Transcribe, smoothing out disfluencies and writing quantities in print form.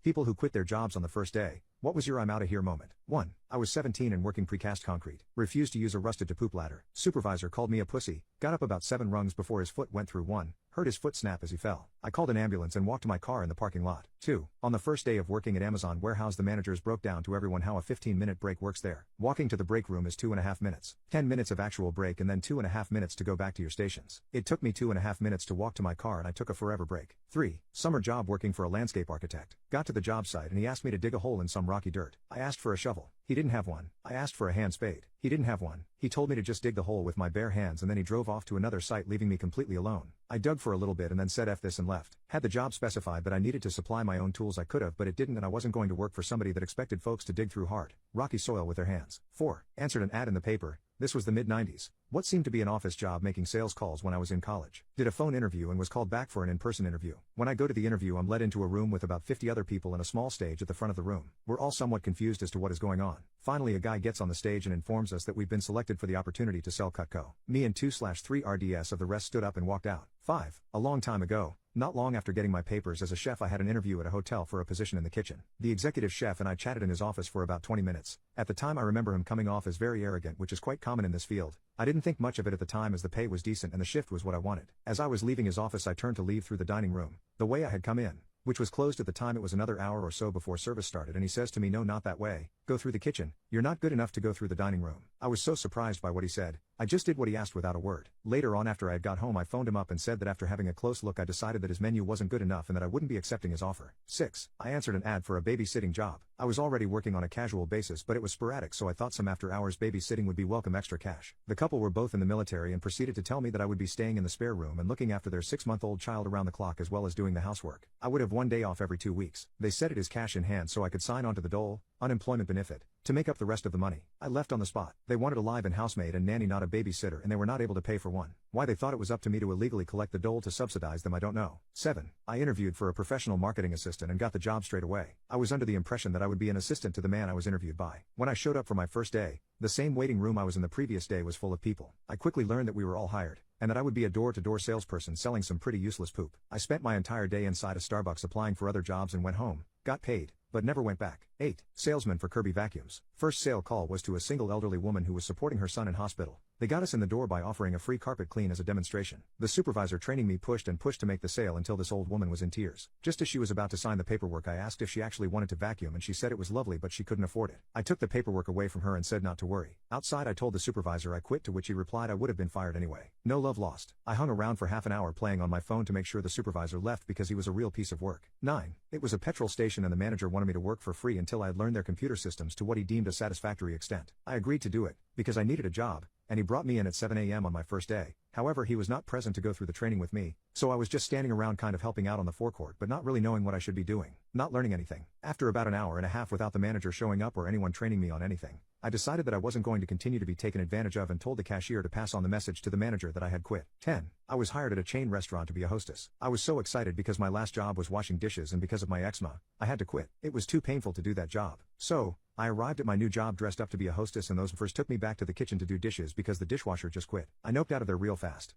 People who quit their jobs on the first day. What was your I'm out of here moment? 1. I was 17 and working precast concrete. Refused to use a rusted to poop ladder. Supervisor called me a pussy. Got up about 7 rungs before his foot went through one. Heard his foot snap as he fell. I called an ambulance and walked to my car in the parking lot. 2. On the first day of working at Amazon warehouse, the managers broke down to everyone how a 15-minute break works there. Walking to the break room is 2.5 minutes. 10 minutes of actual break and then 2.5 minutes to go back to your stations. It took me 2.5 minutes to walk to my car and I took a forever break. 3. Summer job working for a landscape architect. Got to the job site and he asked me to dig a hole in some rocky dirt. I asked for a shovel. He didn't have one. I asked for a hand spade. He didn't have one. He told me to just dig the hole with my bare hands and then he drove off to another site, leaving me completely alone. I dug for a little bit and then said F this and left. Had the job specified that I needed to supply my own tools, I could have, but it didn't, and I wasn't going to work for somebody that expected folks to dig through hard, rocky soil with their hands. 4. Answered an ad in the paper. This was the mid-90s. What seemed to be an office job, making sales calls when I was in college. Did a phone interview and was called back for an in-person interview. When I go to the interview, I'm led into a room with about 50 other people and a small stage at the front of the room. We're all somewhat confused as to what is going on. Finally, a guy gets on the stage and informs us that we've been selected for the opportunity to sell Cutco. Me and 2/3 RDS of the rest stood up and walked out. 5. A long time ago. Not long after getting my papers as a chef, I had an interview at a hotel for a position in the kitchen. The executive chef and I chatted in his office for about 20 minutes. At the time, I remember him coming off as very arrogant, which is quite common in this field. I didn't think much of it at the time as the pay was decent and the shift was what I wanted. As I was leaving his office, I turned to leave through the dining room, the way I had come in, which was closed at the time. It was another hour or so before service started, and he says to me, "No, not that way. Go through the kitchen. You're not good enough to go through the dining room." I was so surprised by what he said, I just did what he asked without a word. Later on, after I had got home, I phoned him up and said that after having a close look, I decided that his menu wasn't good enough and that I wouldn't be accepting his offer. 6. I answered an ad for a babysitting job. I was already working on a casual basis, but it was sporadic, so I thought some after-hours babysitting would be welcome extra cash. The couple were both in the military and proceeded to tell me that I would be staying in the spare room and looking after their 6-month-old child around the clock as well as doing the housework. I would have one day off every 2 weeks. They said it is cash in hand so I could sign on to the dole, unemployment benefit, to make up the rest of the money. I left on the spot. They wanted a live-in housemaid and nanny, not a babysitter, and they were not able to pay for one. Why they thought it was up to me to illegally collect the dole to subsidize them, I don't know. 7. I interviewed for a professional marketing assistant and got the job straight away. I was under the impression that I would be an assistant to the man I was interviewed by. When I showed up for my first day, the same waiting room I was in the previous day was full of people. I quickly learned that we were all hired, and that I would be a door-to-door salesperson selling some pretty useless poop. I spent my entire day inside a Starbucks applying for other jobs and went home, got paid, but never went back. 8. Salesman for Kirby Vacuums. First sale call was to a single elderly woman who was supporting her son in hospital. They got us in the door by offering a free carpet clean as a demonstration. The supervisor training me pushed and pushed to make the sale until this old woman was in tears. Just as she was about to sign the paperwork, I asked if she actually wanted to vacuum and she said it was lovely but she couldn't afford it. I took the paperwork away from her and said not to worry. Outside, I told the supervisor I quit, to which he replied I would have been fired anyway. No love lost. I hung around for half an hour playing on my phone to make sure the supervisor left because he was a real piece of work. 9. It was a petrol station and the manager wanted me to work for free until I had learned their computer systems to what he deemed a satisfactory extent. I agreed to do it, because I needed a job, and he brought me in at 7 a.m. on my first day. However, he was not present to go through the training with me, so I was just standing around kind of helping out on the forecourt but not really knowing what I should be doing, not learning anything. After about an hour and a half without the manager showing up or anyone training me on anything, I decided that I wasn't going to continue to be taken advantage of and told the cashier to pass on the message to the manager that I had quit. 10. I was hired at a chain restaurant to be a hostess. I was so excited because my last job was washing dishes, and because of my eczema, I had to quit. It was too painful to do that job. So, I arrived at my new job dressed up to be a hostess, and those first took me back to the kitchen to do dishes because the dishwasher just quit. I noped out of there real fast.